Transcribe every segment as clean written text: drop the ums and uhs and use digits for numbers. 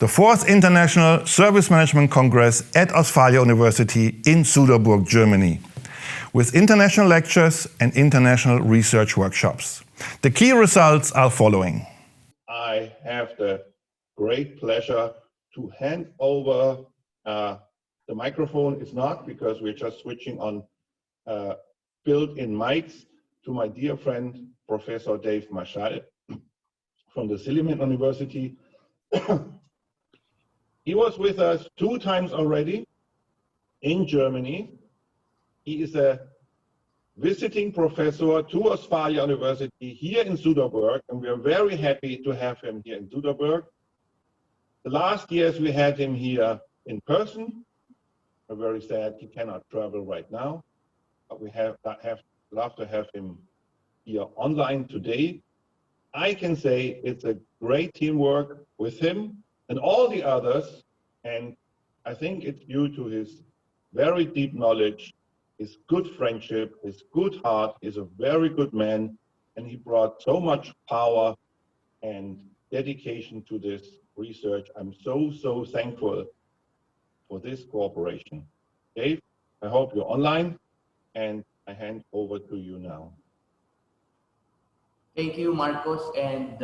the 4th International Service Management Congress at Ostfalia University in Suderburg, Germany, with international lectures and international research workshops. The key results are following. I have the great pleasure to hand over the microphone. Is not, because we're just switching on built-in mics, to my dear friend, Professor Dave Marcial from the Silliman University. He was with us 2 times already in Germany. He is a visiting professor to Ostfalia University here in Suderburg, and we are very happy to have him here in Suderburg. The last years we had him here in person. We're very sad he cannot travel right now, but we love to have him here online today. I can say it's a great teamwork with him and all the others, and I think it's due to his very deep knowledge, his good friendship, his good heart. He's a very good man, and he brought so much power and dedication to this research. I'm so thankful for this cooperation. Dave, I hope you're online, and I hand over to you now. Thank you, Marcos, and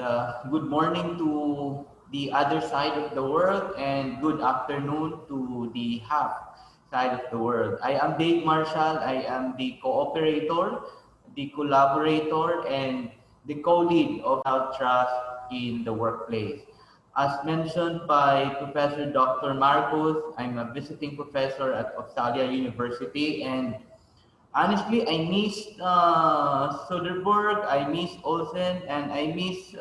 good morning to the other side of the world, and good afternoon to the half side of the world. I am Dave Marcial. I am the cooperator, the collaborator, and the co-lead of Health Trust in the workplace. As mentioned by Professor Dr. Marcos, I'm a visiting professor at Ostfalia University, and honestly, I miss Suderburg, I miss Olsen, and I miss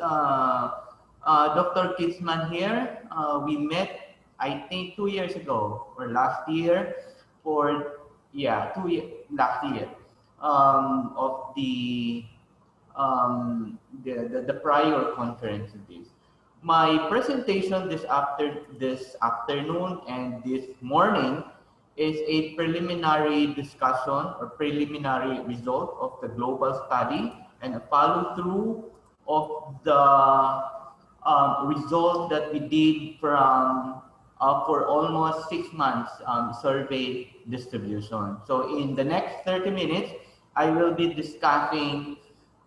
Dr. Kitzman here. We met, I think, 2 years ago or last year, last year of the prior conference of this. My presentation this afternoon and this morning is a preliminary discussion or preliminary result of the global study and a follow-through of the result that we did from for almost 6 months survey distribution. So in the next 30 minutes, I will be discussing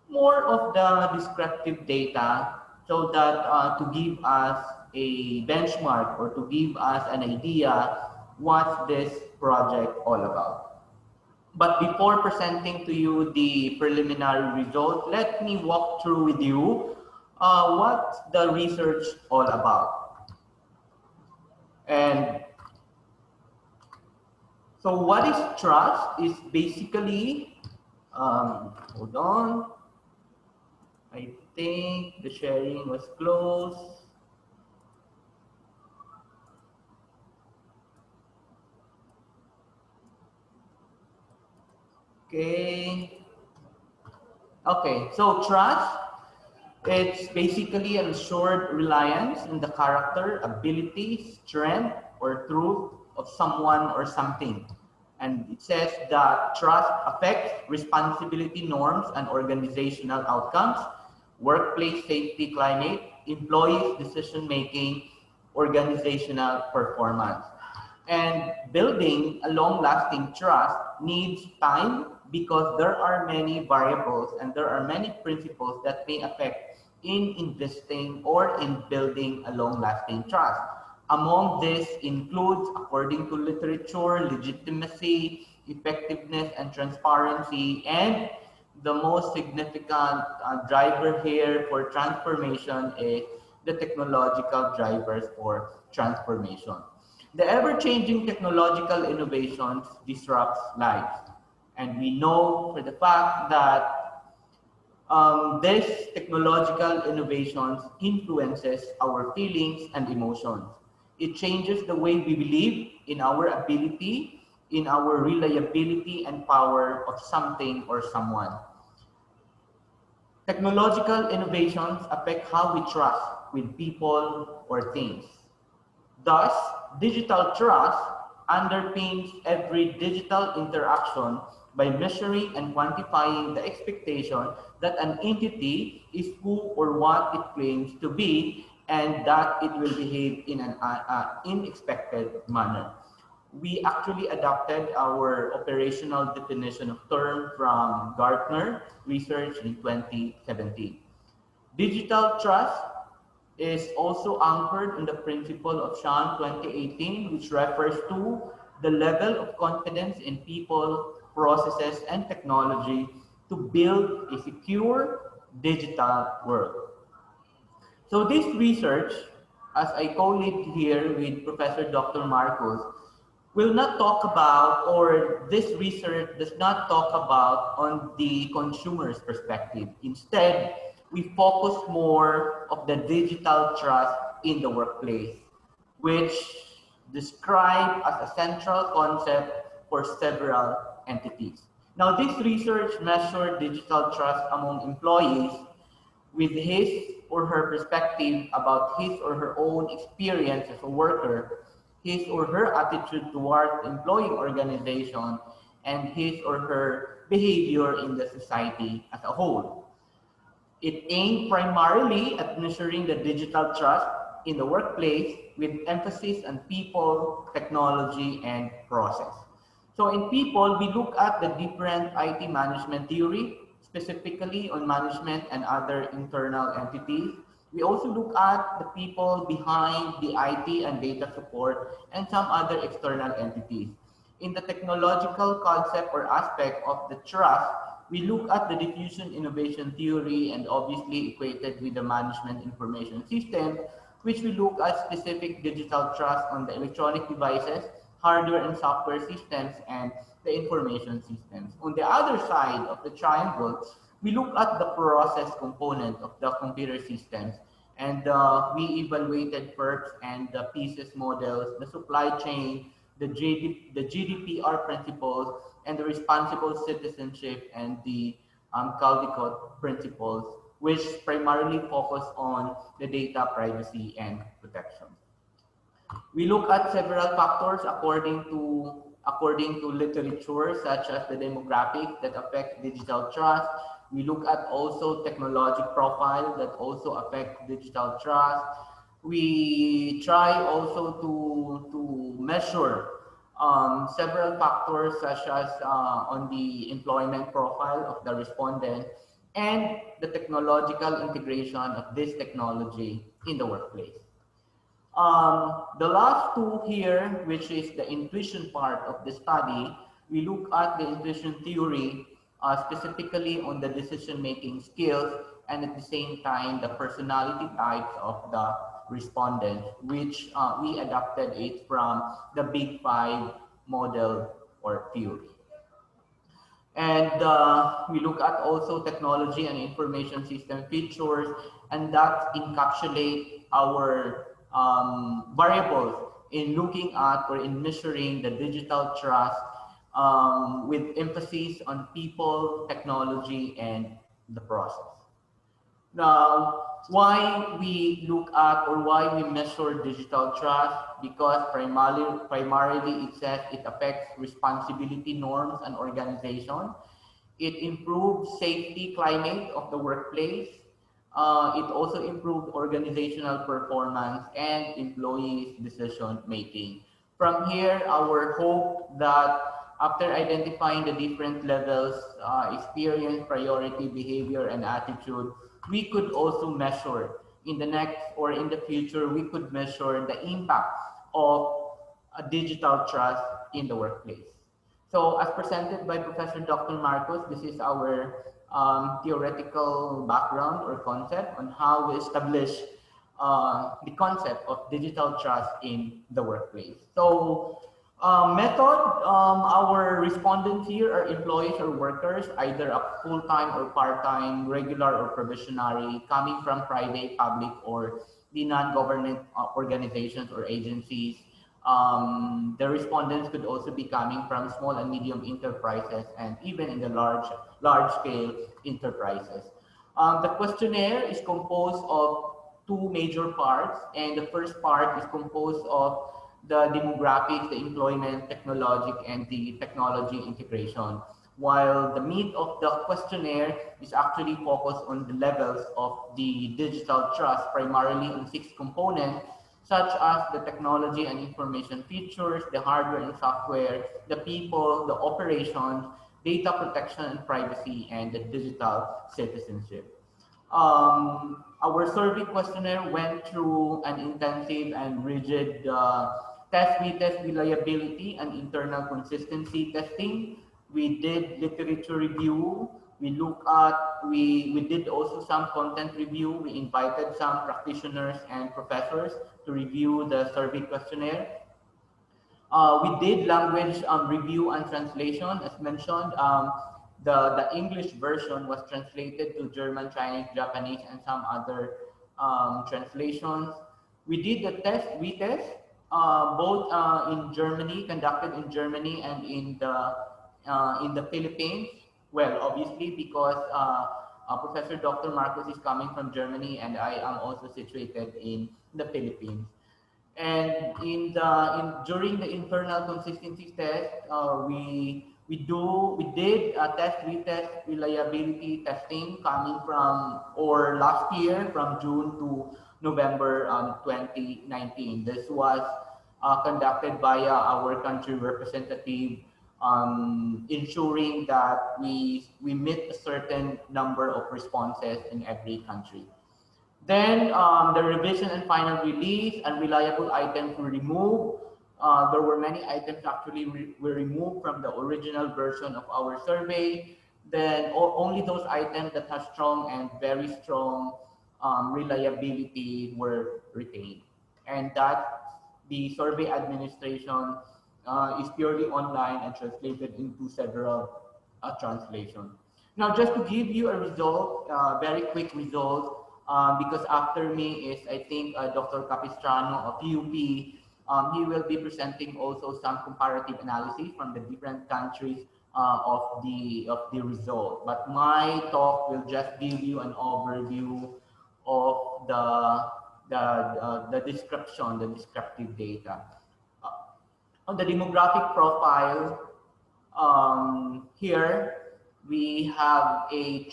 more of the descriptive data so that to give us a benchmark or to give us an idea what's this project all about. But before presenting to you the preliminary results, let me walk through with you what's the research all about. And so what is trust is basically, hold on, I think the sharing was closed. Okay, so trust, it's basically an assured reliance in the character, ability, strength, or truth of someone or something. And it says that trust affects responsibility norms and organizational outcomes, workplace safety climate, employees' decision-making, organizational performance. And building a long-lasting trust needs time because there are many variables and there are many principles that may affect in investing or in building a long-lasting trust. Among this includes, according to literature, legitimacy, effectiveness, and transparency, and the most significant driver here for transformation is the technological drivers for transformation. The ever-changing technological innovations disrupts lives. And we know for the fact that this technological innovations influences our feelings and emotions. It changes the way we believe in our ability, in our reliability and power of something or someone. Technological innovations affect how we trust with people or things. Thus, digital trust underpins every digital interaction by measuring and quantifying the expectation that an entity is who or what it claims to be and that it will behave in an unexpected manner. We actually adopted our operational definition of term from Gartner research in 2017. Digital trust is also anchored in the principle of SHAN 2018, which refers to the level of confidence in people, processes, and technology to build a secure digital world. So this research, as I co-lead here with Professor Dr. Marcos, will not talk about, or this research does not talk about on the consumer's perspective. Instead, we focus more of the digital trust in the workplace, which described as a central concept for several entities. Now, this research measured digital trust among employees with his or her perspective about his or her own experience as a worker, his or her attitude toward employee organization, and his or her behavior in the society as a whole. It aimed primarily at measuring the digital trust in the workplace with emphasis on people, technology, and process. So in people, we look at the different IT management theory, specifically on management and other internal entities. We also look at the people behind the IT and data support and some other external entities. In the technological concept or aspect of the trust, we look at the diffusion innovation theory and obviously equated with the management information system, which we look at specific digital trust on the electronic devices, hardware and software systems, and the information systems. On the other side of the triangle, we look at the process component of the computer systems, and we evaluated PERPs and the pieces models, the supply chain, the GDPR principles, and the responsible citizenship and the Caldecott principles, which primarily focus on the data privacy and protection. We look at several factors according to literature, such as the demographics that affect digital trust. We look at also technologic profile that also affect digital trust. We try also to measure several factors such as on the employment profile of the respondent and the technological integration of this technology in the workplace. The last two here, which is the intuition part of the study, we look at the intuition theory specifically on the decision-making skills and at the same time the personality types of the respondents, which we adapted it from the Big Five model or theory. And we look at also technology and information system features, and that encapsulate our variables in looking at or in measuring the digital trust with emphasis on people, technology, and the process. Now, why we look at or why we measure digital trust? Because primarily it says it affects responsibility norms and organization. It improves safety climate of the workplace. It also improved organizational performance and employees' decision making. From here, our hope that after identifying the different levels, experience, priority, behavior, and attitude, we could also measure in the next or in the future, we could measure the impact of a digital trust in the workplace. So as presented by Professor Dr. Marcos, this is our theoretical background or concept on how we establish the concept of digital trust in the workplace. So method, our respondents here are employees or workers, either a full-time or part-time, regular or probationary, coming from private, public, or the non-government organizations or agencies. The respondents could also be coming from small and medium enterprises and even in the large-scale enterprises. The questionnaire is composed of two major parts, and the first part is composed of the demographics, the employment, technologic, and the technology integration. while the meat of the questionnaire is actually focused on the levels of the digital trust, primarily on 6 components, such as the technology and information features, the hardware and software, the people, the operations, data protection and privacy, and the digital citizenship. Our survey questionnaire went through an intensive and rigid test reliability and internal consistency testing. We did literature review. We did also some content review. We invited some practitioners and professors to review the survey questionnaire. We did language review and translation, as mentioned. The English version was translated to German, Chinese, Japanese, and some other translations. We did the retest, both in Germany, conducted in Germany and in the Philippines. Well, obviously, because Professor Dr. Marcos is coming from Germany, and I am also situated in the Philippines. And during the internal consistency test, we did a retest reliability testing coming from last year from June to November 2019. This was conducted via our country representative, ensuring that we meet a certain number of responses in every country. Then the revision and final release, and reliable items were removed. There were many items actually were removed from the original version of our survey. Then only those items that have strong and very strong reliability were retained. And that the survey administration is purely online and translated into several translations. Now, just to give you a result, very quick result, because after me is, I think, Dr. Capistrano of UP. He will be presenting also some comparative analysis from the different countries of the result. But my talk will just give you an overview of the description, the descriptive data. On the demographic profile, here we have a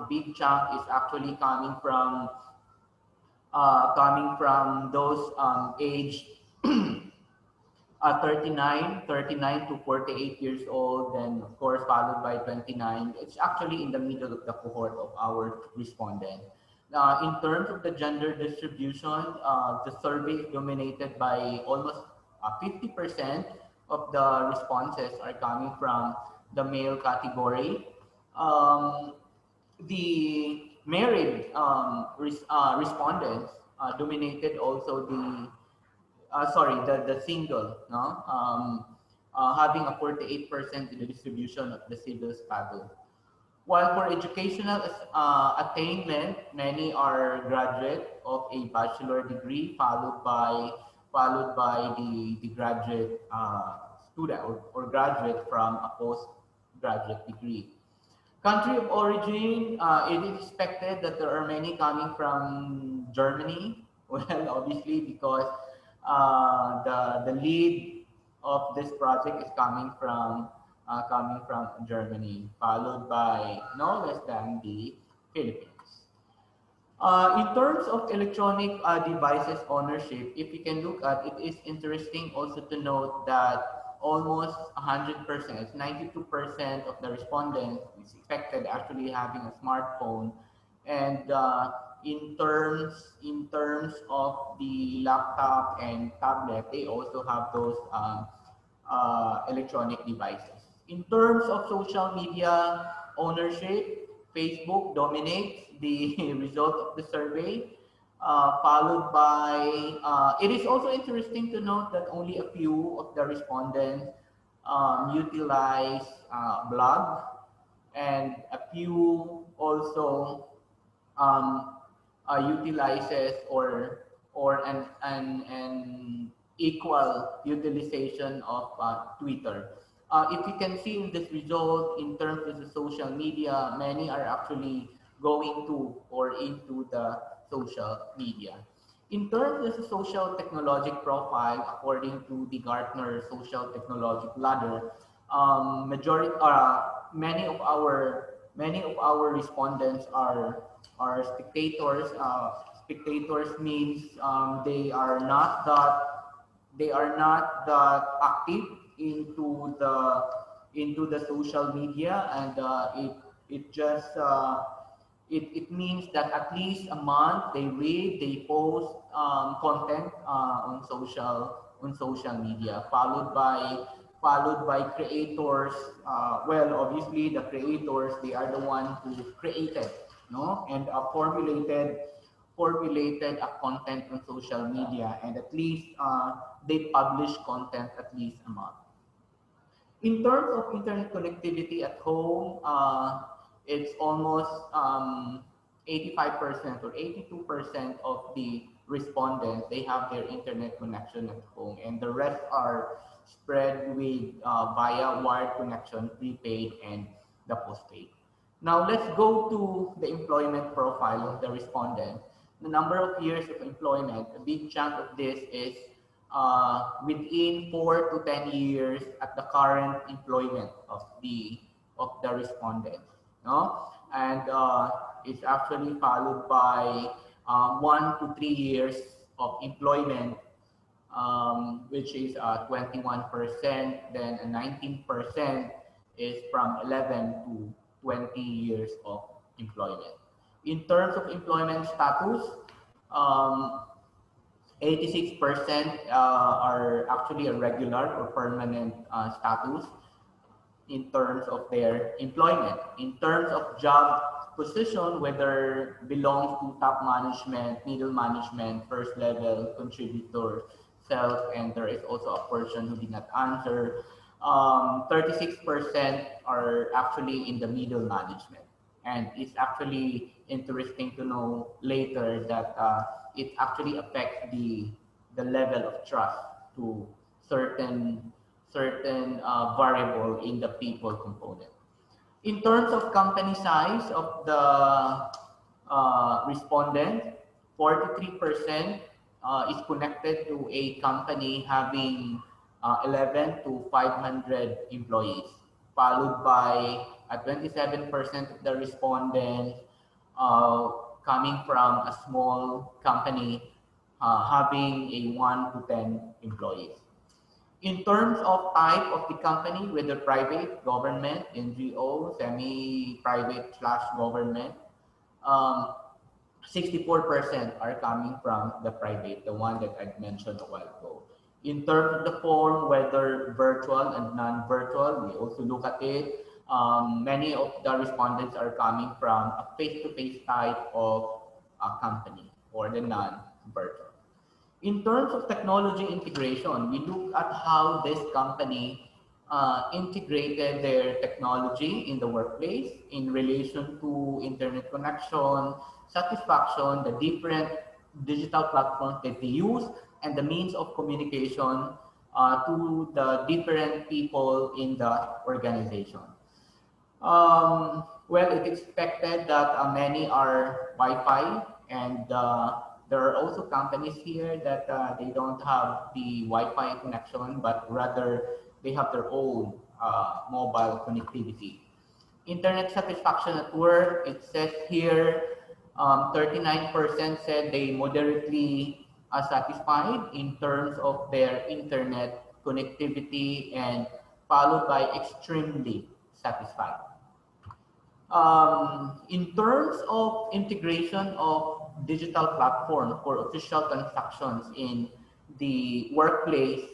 big chunk is actually coming from those aged 39 to 48 years old, then of course followed by 29. It's actually in the middle of the cohort of our respondents. In terms of the gender distribution, the survey is dominated by almost 50% of the responses are coming from the male category. The married respondents dominated also the single, no? Having a 48% in the distribution of the civil spousal. While for educational attainment, many are graduate of a bachelor degree, followed by the graduate student or graduate from a postgraduate degree. Country of origin, it is expected that there are many coming from Germany. Well, obviously, because the lead of this project is coming from Germany, followed by no less than the Philippines. In terms of electronic devices ownership, if you can look at it, is interesting also to note that almost 100%, 92% of the respondents is expected actually having a smartphone, and in terms of the laptop and tablet, they also have those electronic devices. In terms of social media ownership, Facebook dominates the result of the survey, followed by, it is also interesting to note that only a few of the respondents utilize blog, and a few also utilizes or an equal utilization of Twitter. If you can see in this result, in terms of the social media, many are actually going to or into the social media. In terms of the social technologic profile, according to the Gartner Social Technologic Ladder, many of our respondents are spectators. Spectators means they are not that active into the social media, and it just it means that at least a month they read, they post content on social media, followed by creators. Well, obviously the creators, they are the ones who created, no, and formulated a content on social media, and at least they publish content at least a month. In terms of internet connectivity at home, it's almost 85% or 82% of the respondents, they have their internet connection at home, and the rest are spread with via wired connection, prepaid and the postpaid. Now let's go to the employment profile of the respondent. The number of years of employment, a big chunk of this is within 4 to 10 years at the current employment of the respondents, no? And it's actually followed by 1 to 3 years of employment, which is 21%. Then 19% is from 11 to 20 years of employment. In terms of employment status, 86% are actually a regular or permanent status in terms of their employment. In terms of job position, whether belongs to top management, middle management, first level, contributor, sales, and there is also a person who did not answer. 36% are actually in the middle management. And it's actually interesting to know later that it actually affects the level of trust to certain variable in the people component. In terms of company size of the respondent, 43% is connected to a company having 11 to 500 employees, followed by 27% of the respondents coming from a small company having a 1 to 10 employees. In terms of type of the company, whether private, government, NGO, semi-private / government, 64% are coming from the private, the one that I mentioned a while ago. In terms of the form, whether virtual and non-virtual, we also look at it. Many of the respondents are coming from a face-to-face type of company or the non-virtual. In terms of technology integration, we look at how this company integrated their technology in the workplace in relation to internet connection, satisfaction, the different digital platforms that they use, and the means of communication to the different people in the organization. Well, it's expected that many are Wi-Fi, and there are also companies here that they don't have the Wi-Fi connection, but rather they have their own mobile connectivity. Internet satisfaction at work, it says here 39% said they moderately satisfied in terms of their internet connectivity, and followed by extremely satisfied. In terms of integration of digital platform for official transactions in the workplace,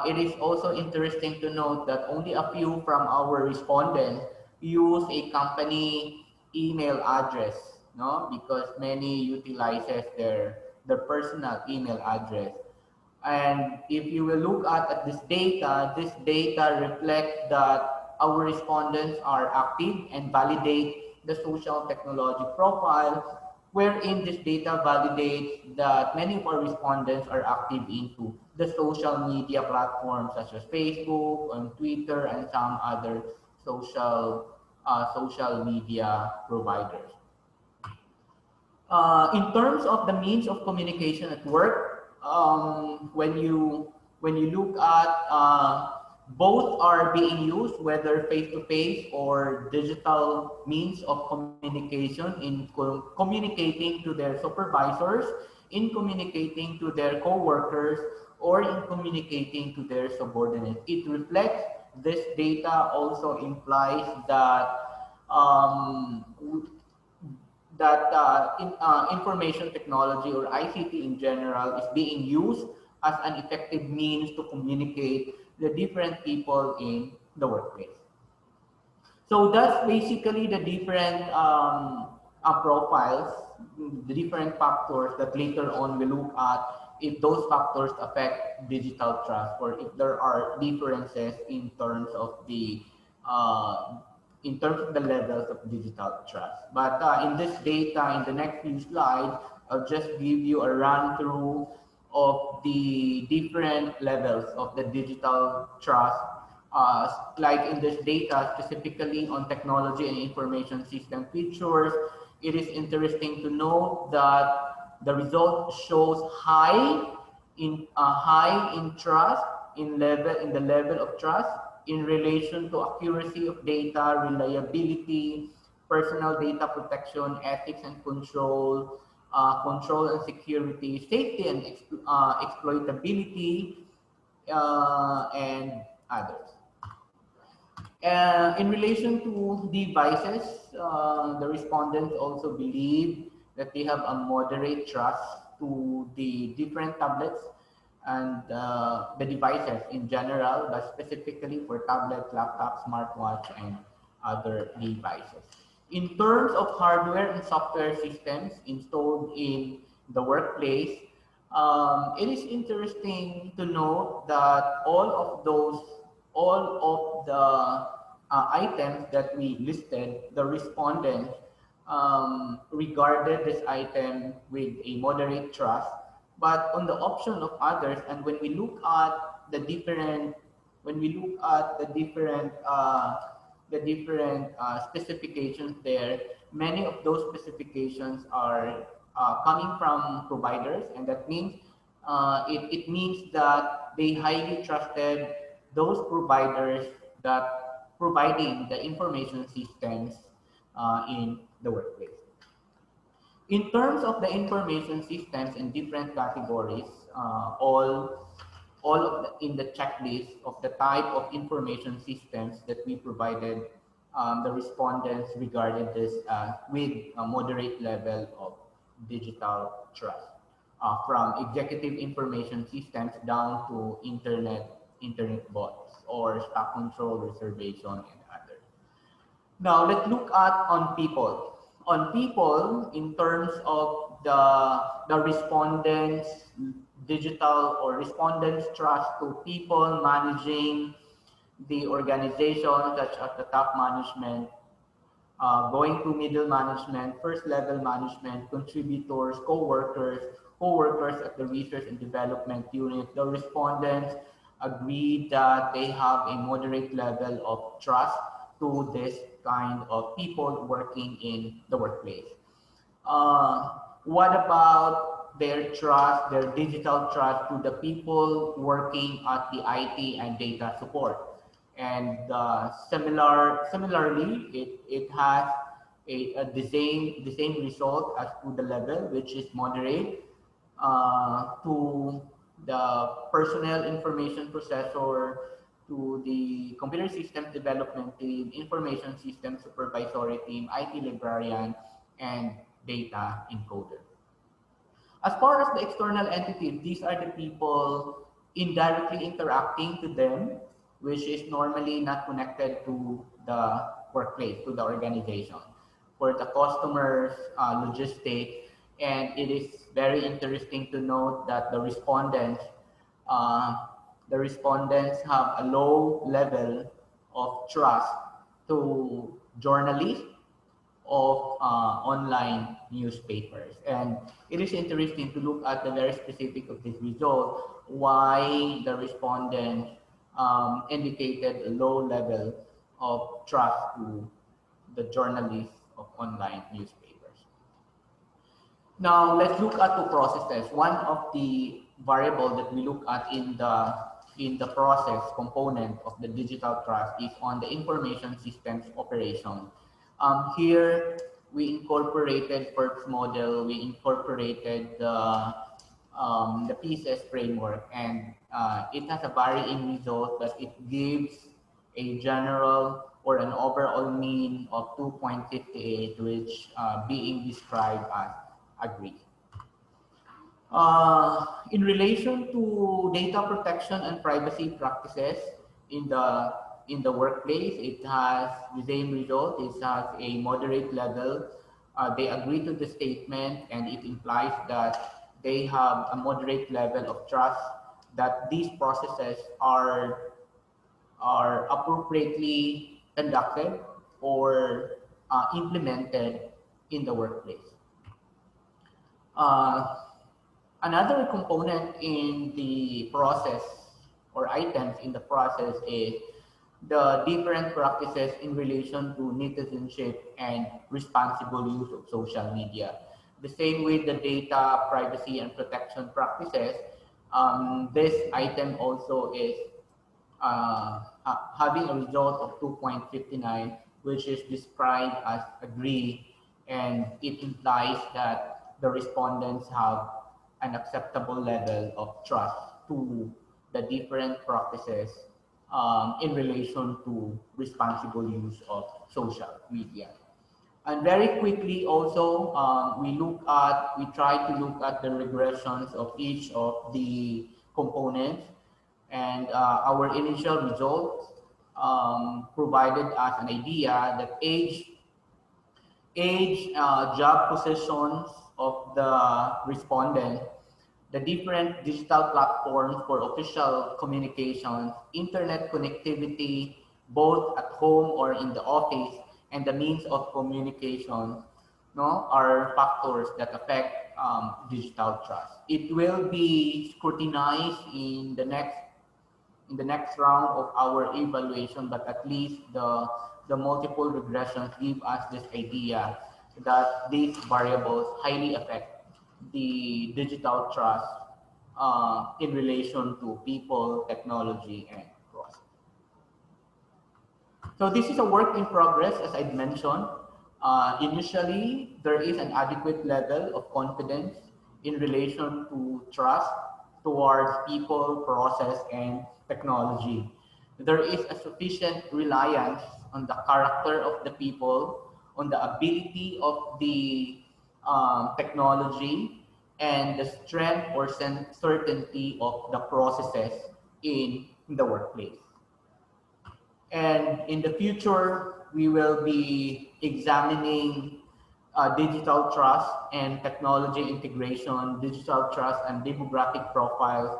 it is also interesting to note that only a few from our respondents use a company email address, no? Because many utilizes their personal email address. And if you will look at this data reflects that our respondents are active and validate the social technology profile, wherein this data validates that many of our respondents are active into the social media platforms such as Facebook and Twitter and some other social media providers. In terms of the means of communication at work, when you look at Both are being used, whether face-to-face or digital means of communication, in communicating to their supervisors, in communicating to their co-workers, or in communicating to their subordinates. It reflects, this data also implies that information technology or ICT in general is being used as an effective means to communicate the different people in the workplace. So that's basically the different profiles, the different factors that later on we look at if those factors affect digital trust or if there are differences uh, in terms of the levels of digital trust. But in this data, in the next few slides, I'll just give you a run through of the different levels of the digital trust, like in this data specifically on technology and information system features. It is interesting to note that the result shows high in trust, in the level of trust in relation to accuracy of data, reliability, personal data protection, ethics and control, control and security, safety and exploitability, and others. In relation to devices, the respondents also believe that they have a moderate trust to the different tablets and the devices in general, but specifically for tablets, laptops, smartwatch, and other devices. In terms of hardware and software systems installed in the workplace, it is interesting to note that all of the items that we listed, the respondents regarded this item with a moderate trust. But on the option of others, and when we look at the different, specifications there, many of those specifications are coming from providers, and that means it means that they highly trusted those providers that providing the information systems in the workplace. In terms of the information systems in different categories, all of in the checklist of the type of information systems that we provided, the respondents regarded this with a moderate level of digital trust, from executive information systems down to internet bots or stock control, reservation, and others. Now let's look at on people. On people, in terms of the respondents' digital or respondents' trust to people managing the organization, such as the top management, going to middle management, first level management, contributors, co-workers at the research and development unit. The respondents agreed that they have a moderate level of trust to this kind of people working in the workplace. What about their trust, their digital trust to the people working at the IT and data support? And similarly, it has the same result as to the level, which is moderate, to the personnel information processor, to the computer systems development team, information systems supervisory team, IT librarian, and data encoder. As far as the external entities, these are the people indirectly interacting to them, which is normally not connected to the workplace, to the organization. For the customers, logistics, and it is very interesting to note that uh, the respondents have a low level of trust to journalists of online newspapers. And it is interesting to look at the very specific of this result, why the respondent indicated a low level of trust to the journalists of online newspapers. Now let's look at the processes. One of the variables that we look at in the in the process component of the digital trust is on the information systems operation. Here, we incorporated PERPS model, we incorporated the pieces framework, and it has a varying result, but it gives a general or an overall mean of 2.58, which being described as agree. In relation to data protection and privacy practices in the workplace, it has the same result. It has a moderate level. They agree to the statement, and it implies that they have a moderate level of trust that these processes are appropriately conducted or implemented in the workplace. Another component in the process or items in the process is the different practices in relation to citizenship and responsible use of social media. The same with the data privacy and protection practices, this item also is having a result of 2.59, which is described as agree, and it implies that the respondents have an acceptable level of trust to the different practices in relation to responsible use of social media. And very quickly also, we try to look at the regressions of each of the components, and our initial results provided us an idea that job positions of the respondent, the different digital platforms for official communications, internet connectivity, both at home or in the office, and the means of communication, are factors that affect digital trust. It will be scrutinized in the next round of our evaluation, but at least the multiple regressions give us this idea that these variables highly affect the digital trust in relation to people, technology, and process. So this is a work in progress, as I mentioned. Initially, there is an adequate level of confidence in relation to trust towards people, process, and technology. There is a sufficient reliance on the character of the people, on the ability of the technology, and the strength or certainty of the processes in the workplace. And in the future, we will be examining digital trust and technology integration, digital trust and demographic profiles.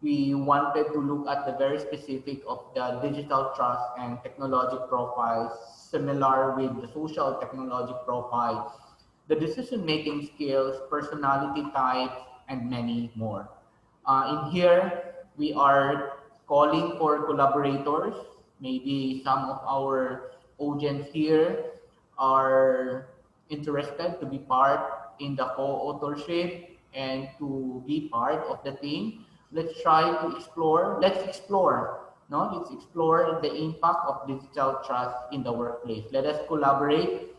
We wanted to look at the very specific of the digital trust and technology profiles, similar with the social technology profile, the decision-making skills, personality types, and many more. In here, we are calling for collaborators. Maybe some of our audience here are interested to be part in the co-authorship and to be part of the team. Let's explore the impact of digital trust in the workplace. Let us collaborate.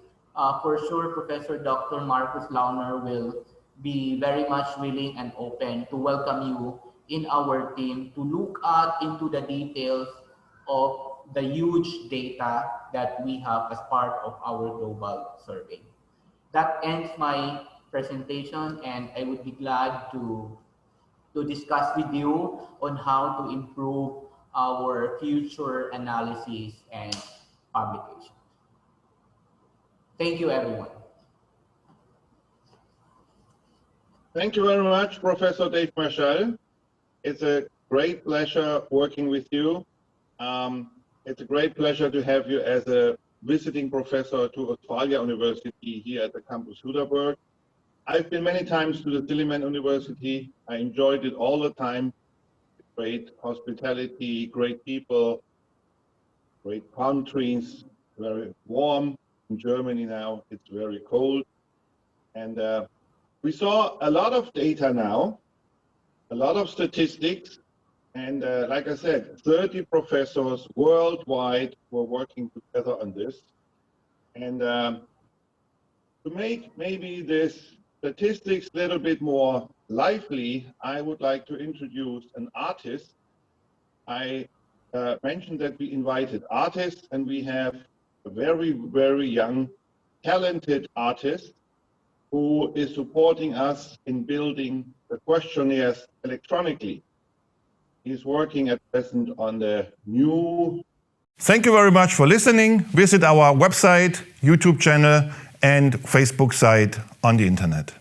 For sure, Professor Dr. Marcus Launer will be very much willing and open to welcome you in our team to look into the details of the huge data that we have as part of our global survey. That ends my presentation, and I would be glad to discuss with you on how to improve our future analysis and publication. Thank you, everyone. Thank you very much, Professor Dave Marcial. It's a great pleasure working with you. It's a great pleasure to have you as a visiting professor to Ostfalia University here at the campus Suderburg. I've been many times to the Silliman University. I enjoyed it all the time. Great hospitality, great people, great countries, very warm. In Germany now, it's very cold. And we saw a lot of data now, a lot of statistics, And like I said, 30 professors worldwide were working together on this. And to make maybe this statistics a little bit more lively, I would like to introduce an artist. I mentioned that we invited artists, and we have a very, very young, talented artist who is supporting us in building the questionnaires electronically. He's working at present on the new. Thank you very much for listening. Visit our website, YouTube channel, and Facebook site on the internet.